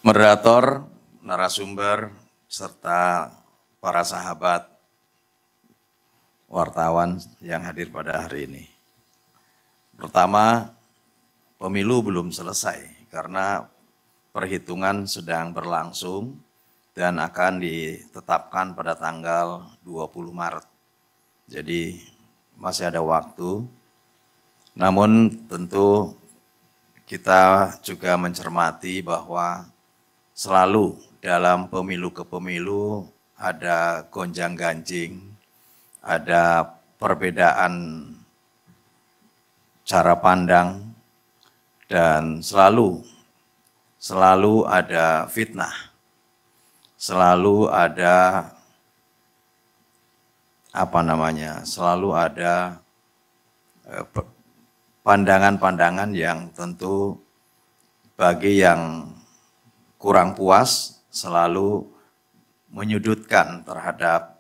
Moderator, narasumber, serta para sahabat wartawan yang hadir pada hari ini. Pertama, pemilu belum selesai karena perhitungan sedang berlangsung dan akan ditetapkan pada tanggal 20 Maret. Jadi masih ada waktu, namun tentu kita juga mencermati bahwa selalu dalam pemilu ke pemilu ada gonjang-ganjing, ada perbedaan cara pandang, dan selalu ada fitnah, selalu ada selalu ada pandangan-pandangan yang tentu bagi yang kurang puas selalu menyudutkan terhadap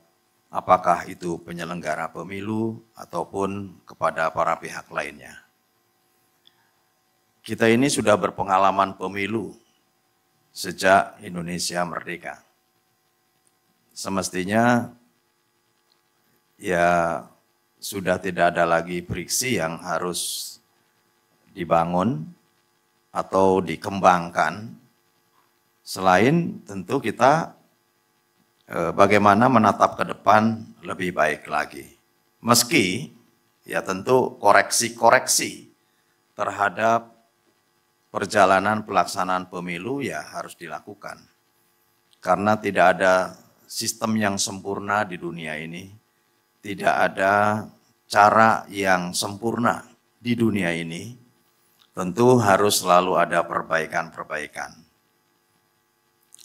apakah itu penyelenggara pemilu ataupun kepada para pihak lainnya. Kita ini sudah berpengalaman pemilu sejak Indonesia merdeka. Semestinya ya sudah tidak ada lagi friksi yang harus dibangun atau dikembangkan, selain tentu kita bagaimana menatap ke depan lebih baik lagi. Meski ya tentu koreksi-koreksi terhadap perjalanan pelaksanaan pemilu ya harus dilakukan. Karena tidak ada sistem yang sempurna di dunia ini, tidak ada cara yang sempurna di dunia ini, tentu harus selalu ada perbaikan-perbaikan.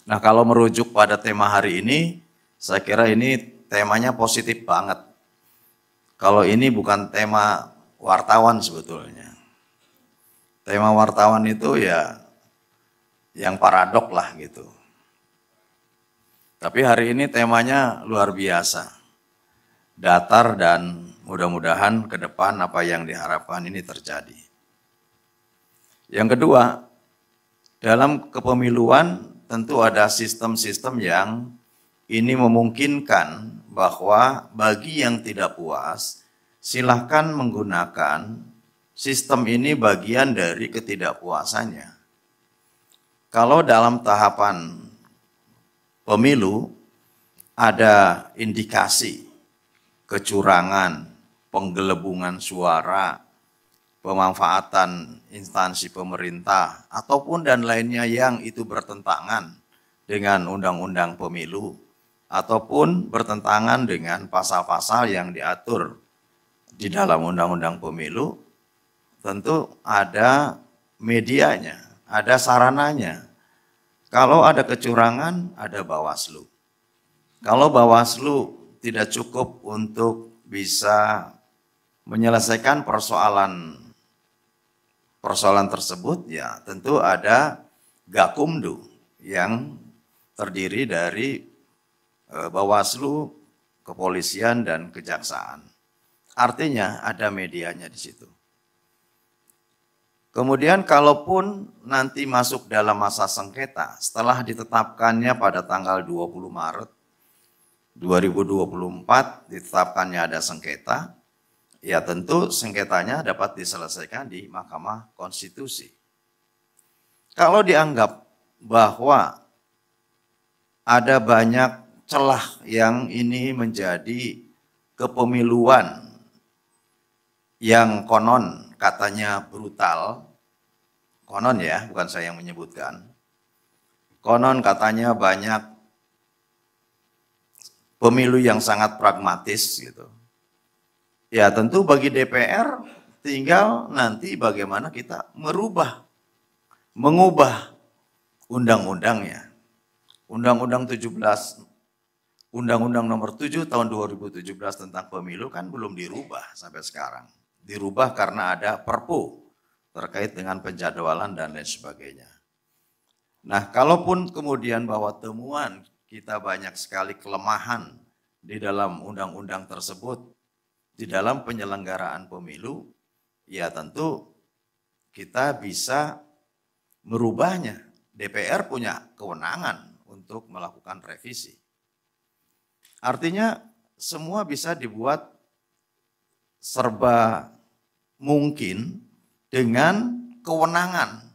Nah, kalau merujuk pada tema hari ini, saya kira ini temanya positif banget. Kalau ini bukan tema wartawan sebetulnya. Tema wartawan itu ya yang paradok lah gitu. Tapi hari ini temanya luar biasa. Datar dan mudah-mudahan ke depan apa yang diharapkan ini terjadi. Yang kedua, dalam kepemiluan tentu ada sistem-sistem yang ini memungkinkan bahwa bagi yang tidak puas, silahkan menggunakan sistem ini bagian dari ketidakpuasannya. Kalau dalam tahapan pemilu ada indikasi kecurangan, penggelembungan suara, pemanfaatan instansi pemerintah, ataupun dan lainnya yang itu bertentangan dengan undang-undang pemilu, ataupun bertentangan dengan pasal-pasal yang diatur di dalam undang-undang pemilu, tentu ada medianya, ada sarananya. Kalau ada kecurangan, ada Bawaslu. Kalau Bawaslu tidak cukup untuk bisa menyelesaikan persoalan tersebut, ya tentu ada Gakumdu yang terdiri dari Bawaslu, kepolisian, dan kejaksaan. Artinya ada medianya di situ. Kemudian kalaupun nanti masuk dalam masa sengketa setelah ditetapkannya pada tanggal 20 Maret 2024 ditetapkannya ada sengketa, ya tentu sengketanya dapat diselesaikan di Mahkamah Konstitusi. Kalau dianggap bahwa ada banyak celah yang ini menjadi kepemiluan yang konon katanya brutal, konon ya, bukan saya yang menyebutkan, konon katanya banyak pemilu yang sangat pragmatis gitu. Ya tentu bagi DPR tinggal nanti bagaimana kita mengubah undang-undangnya. Undang-undang nomor 7 tahun 2017 tentang pemilu kan belum dirubah sampai sekarang. Dirubah karena ada Perpu terkait dengan penjadwalan dan lain sebagainya. Nah, kalaupun kemudian bahwa temuan kita banyak sekali kelemahan di dalam undang-undang tersebut, di dalam penyelenggaraan pemilu, ya tentu kita bisa merubahnya DPR punya kewenangan untuk melakukan revisi. Artinya semua bisa dibuat serba mungkin dengan kewenangan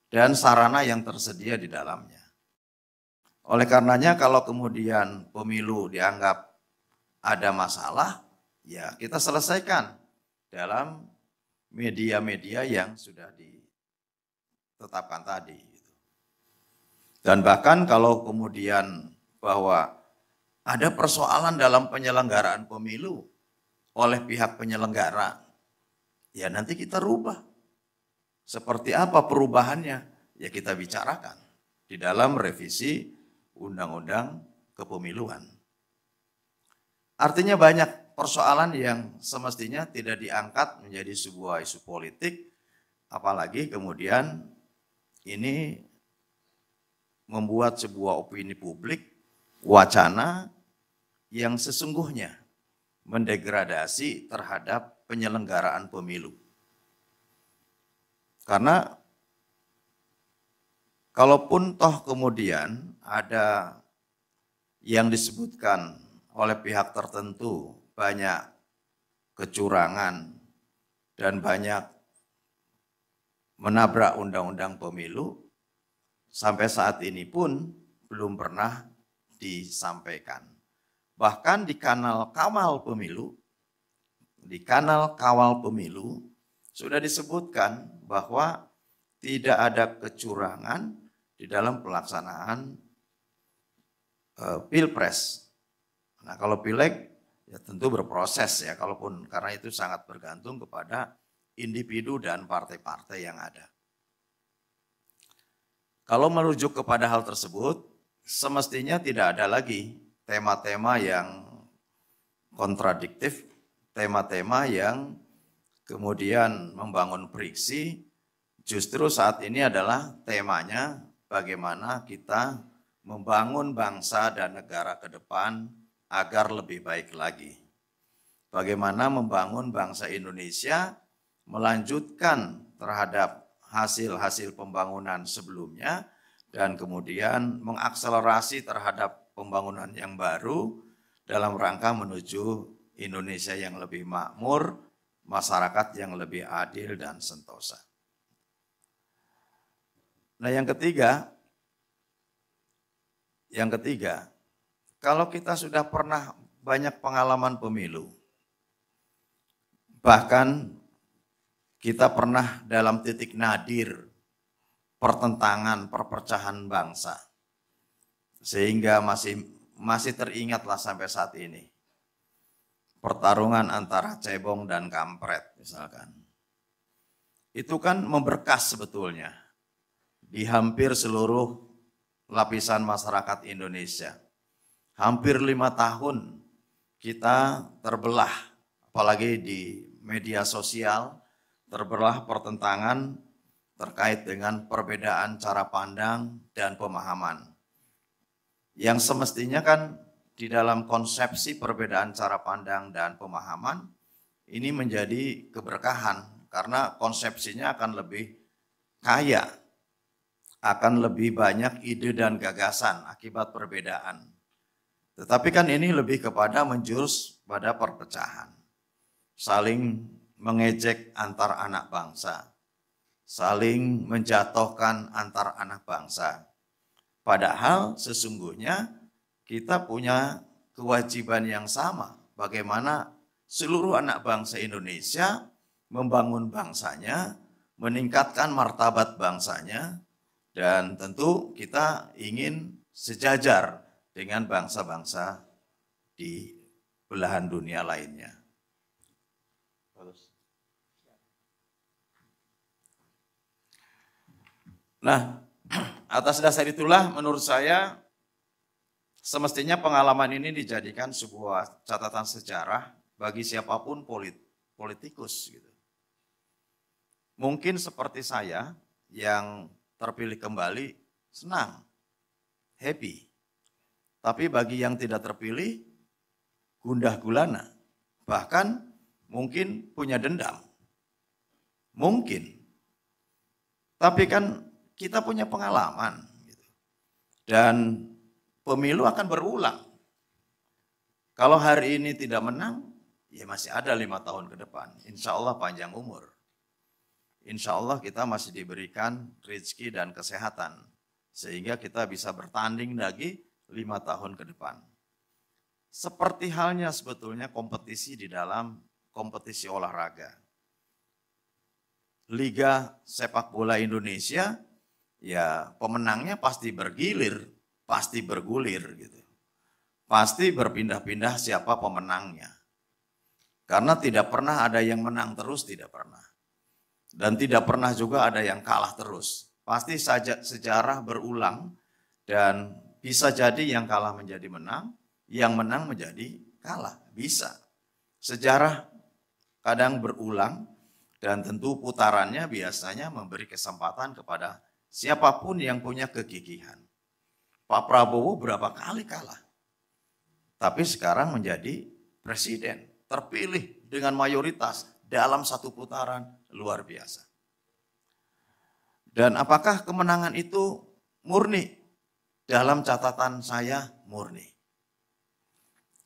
dan sarana yang tersedia di dalamnya. Oleh karenanya kalau kemudian pemilu dianggap ada masalah, ya kita selesaikan dalam media-media yang sudah ditetapkan tadi. Dan bahkan kalau kemudian bahwa ada persoalan dalam penyelenggaraan pemilu oleh pihak penyelenggara, ya nanti kita rubah. Seperti apa perubahannya? Ya kita bicarakan di dalam revisi Undang-Undang Kepemiluan. Artinya banyak persoalan yang semestinya tidak diangkat menjadi sebuah isu politik, apalagi kemudian ini membuat sebuah opini publik, wacana yang sesungguhnya mendegradasi terhadap penyelenggaraan pemilu. Karena kalaupun toh kemudian ada yang disebutkan oleh pihak tertentu banyak kecurangan dan banyak menabrak undang-undang pemilu, sampai saat ini pun belum pernah disampaikan. Bahkan di kanal kawal pemilu, sudah disebutkan bahwa tidak ada kecurangan di dalam pelaksanaan pilpres. Nah kalau pileg ya tentu berproses ya, kalaupun karena itu sangat bergantung kepada individu dan partai-partai yang ada. Kalau merujuk kepada hal tersebut, semestinya tidak ada lagi tema-tema yang kontradiktif, tema-tema yang kemudian membangun friksi. Justru saat ini adalah temanya bagaimana kita membangun bangsa dan negara ke depan agar lebih baik lagi. Bagaimana membangun bangsa Indonesia melanjutkan terhadap hasil-hasil pembangunan sebelumnya dan kemudian mengakselerasi terhadap pembangunan yang baru dalam rangka menuju Indonesia yang lebih makmur, masyarakat yang lebih adil dan sentosa. Nah yang ketiga, kalau kita sudah pernah banyak pengalaman pemilu, bahkan kita pernah dalam titik nadir pertentangan, perpecahan bangsa, sehingga masih teringatlah sampai saat ini pertarungan antara cebong dan kampret misalkan. Itu kan memberkas sebetulnya di hampir seluruh lapisan masyarakat Indonesia. Hampir 5 tahun kita terbelah, apalagi di media sosial, terbelah pertentangan terkait dengan perbedaan cara pandang dan pemahaman. Yang semestinya kan di dalam konsepsi perbedaan cara pandang dan pemahaman ini menjadi keberkahan karena konsepsinya akan lebih kaya, akan lebih banyak ide dan gagasan akibat perbedaan. Tetapi kan ini lebih kepada menjurus pada perpecahan, saling mengejek antar anak bangsa, saling menjatuhkan antar anak bangsa. Padahal sesungguhnya kita punya kewajiban yang sama, bagaimana seluruh anak bangsa Indonesia membangun bangsanya, meningkatkan martabat bangsanya, dan tentu kita ingin sejajar dengan bangsa-bangsa di belahan dunia lainnya. Nah, atas dasar itulah menurut saya semestinya pengalaman ini dijadikan sebuah catatan sejarah bagi siapapun politikus gitu. Mungkin seperti saya yang terpilih kembali senang, happy. Tapi bagi yang tidak terpilih gundah gulana, bahkan mungkin punya dendam. Mungkin. Tapi kan kita punya pengalaman. Gitu. Dan pemilu akan berulang. Kalau hari ini tidak menang, ya masih ada 5 tahun ke depan. Insya Allah panjang umur. Insya Allah kita masih diberikan rezeki dan kesehatan. Sehingga kita bisa bertanding lagi 5 tahun ke depan. Seperti halnya sebetulnya kompetisi di dalam kompetisi olahraga. Liga sepak bola Indonesia, ya pemenangnya pasti bergilir, pasti bergulir gitu. Pasti berpindah-pindah siapa pemenangnya. Karena tidak pernah ada yang menang terus, tidak pernah. Dan tidak pernah juga ada yang kalah terus. Pasti saja sejarah berulang dan bisa jadi yang kalah menjadi menang, yang menang menjadi kalah. Bisa. Sejarah kadang berulang dan tentu putarannya biasanya memberi kesempatan kepada siapapun yang punya kegigihan. Pak Prabowo berapa kali kalah? Tapi sekarang menjadi presiden, terpilih dengan mayoritas dalam satu putaran luar biasa. Dan apakah kemenangan itu murni? Dalam catatan saya murni.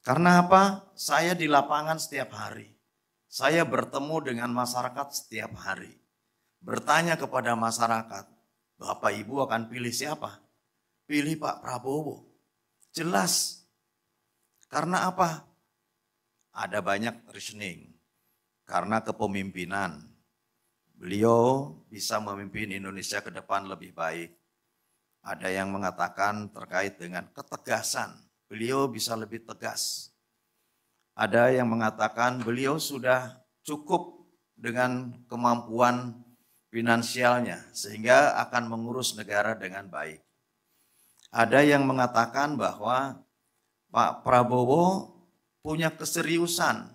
Karena apa? Saya di lapangan setiap hari. Saya bertemu dengan masyarakat setiap hari. Bertanya kepada masyarakat, Bapak Ibu akan pilih siapa? Pilih Pak Prabowo. Jelas. Karena apa? Ada banyak reasoning. Karena kepemimpinan. Beliau bisa memimpin Indonesia ke depan lebih baik. Ada yang mengatakan terkait dengan ketegasan. Beliau bisa lebih tegas. Ada yang mengatakan beliau sudah cukup dengan kemampuan finansialnya sehingga akan mengurus negara dengan baik. Ada yang mengatakan bahwa Pak Prabowo punya keseriusan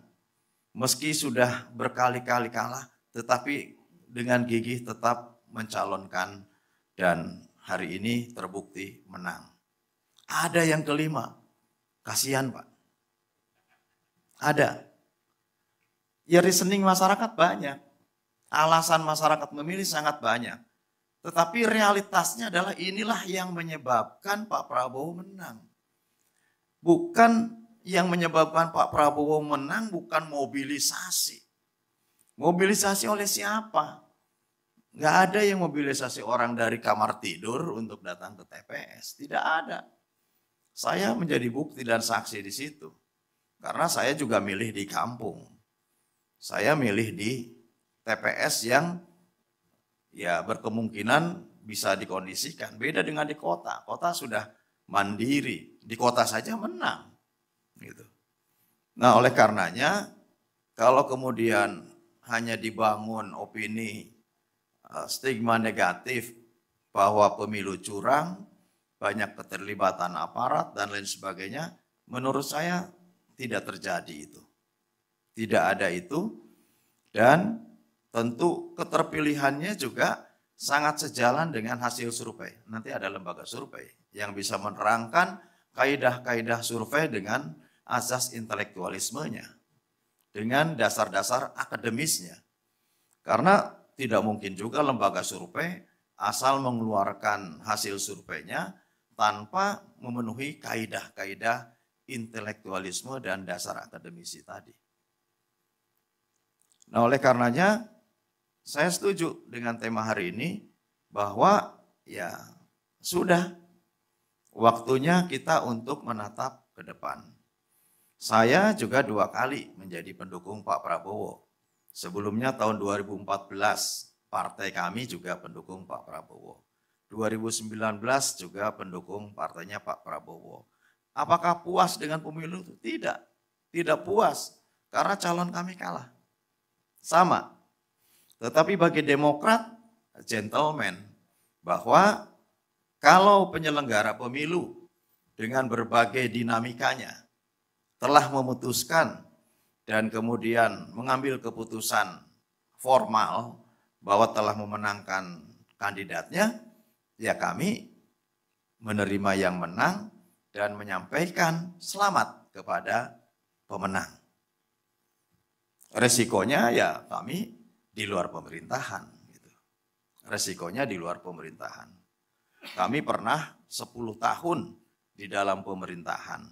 meski sudah berkali-kali kalah tetapi dengan gigih tetap mencalonkan dan hari ini terbukti menang. Ada yang kelima, kasihan Pak. Ada. Ya reasoning masyarakat banyak. Alasan masyarakat memilih sangat banyak. Tetapi realitasnya adalah inilah yang menyebabkan Pak Prabowo menang. Bukan yang menyebabkan Pak Prabowo menang bukan mobilisasi. Mobilisasi oleh siapa? Nggak ada yang mobilisasi orang dari kamar tidur untuk datang ke TPS. Tidak ada. Saya menjadi bukti dan saksi di situ. Karena saya juga milih di kampung. Saya milih di TPS yang ya berkemungkinan bisa dikondisikan. Beda dengan di kota. Kota sudah mandiri. Di kota saja menang. Gitu. Nah oleh karenanya kalau kemudian hanya dibangun opini stigma negatif bahwa pemilu curang, banyak keterlibatan aparat dan lain sebagainya, menurut saya tidak terjadi itu. Tidak ada itu dan tentu keterpilihannya juga sangat sejalan dengan hasil survei. Nanti ada lembaga survei yang bisa menerangkan kaidah-kaidah survei dengan asas intelektualismenya, dengan dasar-dasar akademisnya. Karena tidak mungkin juga lembaga survei asal mengeluarkan hasil surveinya tanpa memenuhi kaidah-kaidah intelektualisme dan dasar akademisi tadi. Nah oleh karenanya saya setuju dengan tema hari ini bahwa ya sudah waktunya kita untuk menatap ke depan. Saya juga 2 kali menjadi pendukung Pak Prabowo. Sebelumnya tahun 2014 partai kami juga pendukung Pak Prabowo. 2019 juga pendukung partainya Pak Prabowo. Apakah puas dengan pemilu itu? Tidak. Tidak puas karena calon kami kalah. Sama. Tetapi bagi Demokrat, gentleman, bahwa kalau penyelenggara pemilu dengan berbagai dinamikanya telah memutuskan dan kemudian mengambil keputusan formal bahwa telah memenangkan kandidatnya, ya kami menerima yang menang dan menyampaikan selamat kepada pemenang. Resikonya ya kami di luar pemerintahan. Gitu. resikonya di luar pemerintahan. Kami pernah 10 tahun di dalam pemerintahan.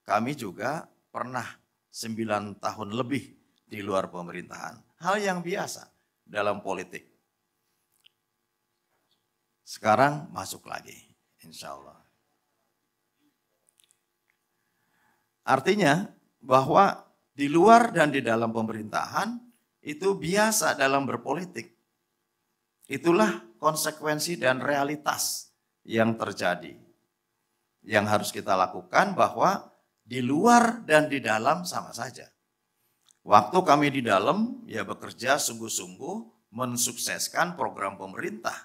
Kami juga pernah 9 tahun lebih di luar pemerintahan. Hal yang biasa dalam politik. Sekarang masuk lagi, insya Allah. Artinya bahwa di luar dan di dalam pemerintahan itu biasa dalam berpolitik. Itulah konsekuensi dan realitas yang terjadi. Yang harus kita lakukan bahwa di luar dan di dalam sama saja. Waktu kami di dalam ya bekerja sungguh-sungguh mensukseskan program pemerintah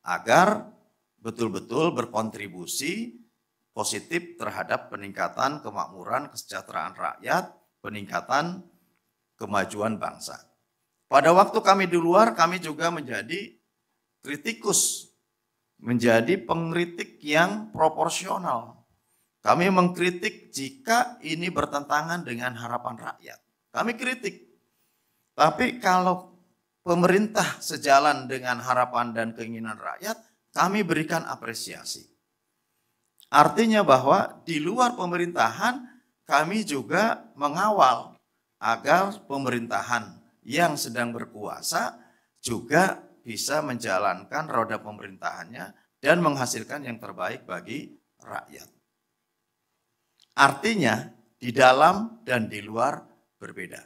agar betul-betul berkontribusi positif terhadap peningkatan kemakmuran, kesejahteraan rakyat, peningkatan kemajuan bangsa. Pada waktu kami di luar, kami juga menjadi kritikus, menjadi pengkritik yang proporsional. Kami mengkritik jika ini bertentangan dengan harapan rakyat. Kami kritik. Tapi kalau pemerintah sejalan dengan harapan dan keinginan rakyat, kami berikan apresiasi. Artinya bahwa di luar pemerintahan, kami juga mengawal agar pemerintahan yang sedang berkuasa juga bisa menjalankan roda pemerintahannya dan menghasilkan yang terbaik bagi rakyat. Artinya di dalam dan di luar berbeda.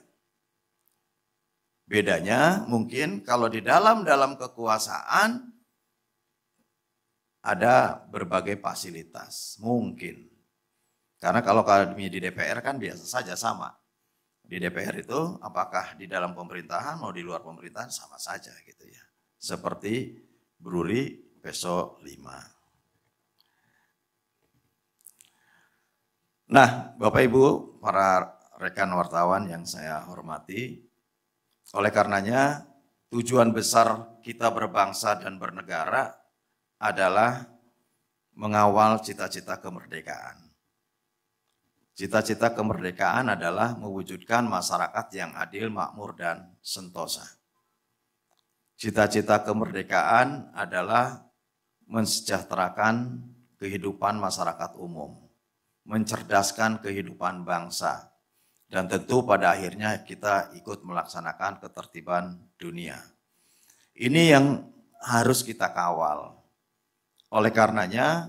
Bedanya mungkin kalau di dalam kekuasaan ada berbagai fasilitas, mungkin. Karena kalau kami di DPR kan biasa saja sama. Di DPR itu apakah di dalam pemerintahan mau di luar pemerintahan sama saja gitu ya. Seperti Bruri Peso 5. Nah, Bapak Ibu, para rekan wartawan yang saya hormati, oleh karenanya tujuan besar kita berbangsa dan bernegara adalah mengawal cita-cita kemerdekaan. Cita-cita kemerdekaan adalah mewujudkan masyarakat yang adil, makmur, dan sentosa. Cita-cita kemerdekaan adalah mensejahterakan kehidupan masyarakat umum, mencerdaskan kehidupan bangsa, dan tentu pada akhirnya kita ikut melaksanakan ketertiban dunia. Ini yang harus kita kawal. Oleh karenanya,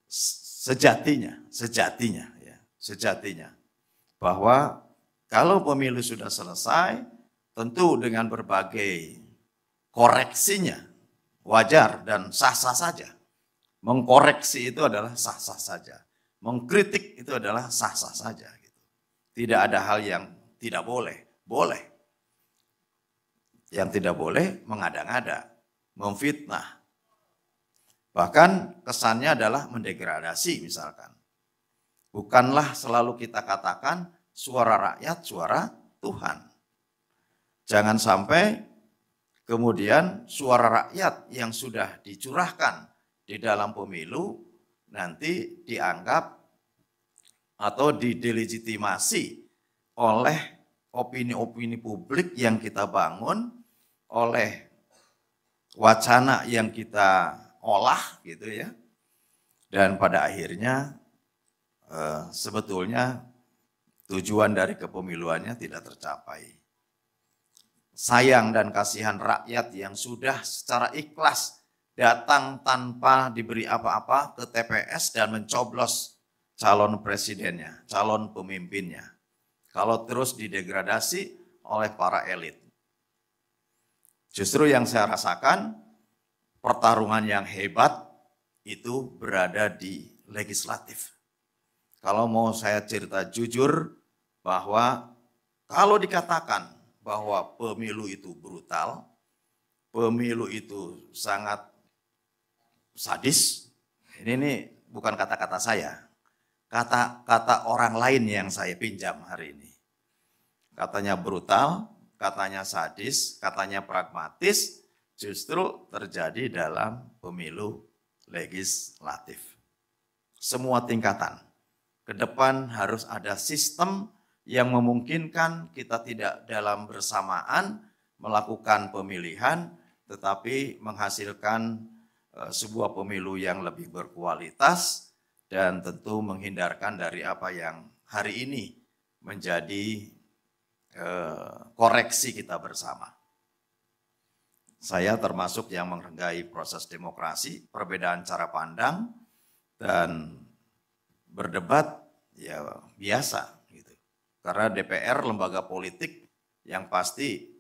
sejatinya bahwa kalau pemilu sudah selesai, tentu dengan berbagai koreksinya wajar dan sah-sah saja. Mengkoreksi itu adalah sah-sah saja. Mengkritik itu adalah sah-sah saja. Tidak ada hal yang tidak boleh. Boleh. Yang tidak boleh mengada-ngada, memfitnah. Bahkan kesannya adalah mendegradasi misalkan. Bukanlah selalu kita katakan suara rakyat, suara Tuhan. Jangan sampai kemudian suara rakyat yang sudah dicurahkan di dalam pemilu nanti dianggap atau didelegitimasi oleh opini-opini publik yang kita bangun, oleh wacana yang kita olah gitu ya. Dan pada akhirnya sebetulnya tujuan dari kepemiluannya tidak tercapai. Sayang dan kasihan rakyat yang sudah secara ikhlas datang tanpa diberi apa-apa ke TPS dan mencoblos calon presidennya, calon pemimpinnya. Kalau terus didegradasi oleh para elit. Justru yang saya rasakan pertarungan yang hebat itu berada di legislatif. Kalau mau saya cerita jujur bahwa kalau dikatakan bahwa pemilu itu brutal, pemilu itu sangat sadis, ini bukan kata-kata saya, kata-kata orang lain yang saya pinjam hari ini. Katanya brutal, katanya sadis, katanya pragmatis, justru terjadi dalam pemilu legislatif. Semua tingkatan. Ke depan harus ada sistem yang memungkinkan kita tidak dalam bersamaan melakukan pemilihan tetapi menghasilkan sebuah pemilu yang lebih berkualitas dan tentu menghindarkan dari apa yang hari ini menjadi koreksi kita bersama. Saya termasuk yang menghargai proses demokrasi, perbedaan cara pandang, dan berdebat ya biasa gitu. Karena DPR lembaga politik yang pasti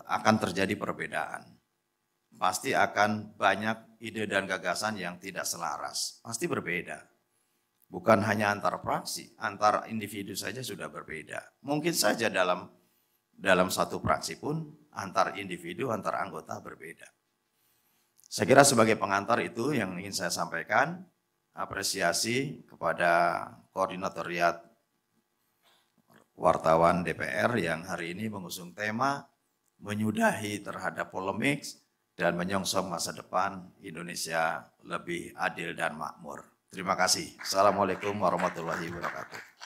akan terjadi perbedaan. Pasti akan banyak ide dan gagasan yang tidak selaras, pasti berbeda. Bukan hanya antar fraksi, antar individu saja sudah berbeda. Mungkin saja dalam satu fraksi pun antar individu, antar anggota berbeda. Saya kira sebagai pengantar itu yang ingin saya sampaikan. Apresiasi kepada koordinatoriat wartawan DPR yang hari ini mengusung tema menyudahi terhadap polemik dan menyongsong masa depan Indonesia lebih adil dan makmur. Terima kasih. Assalamualaikum warahmatullahi wabarakatuh.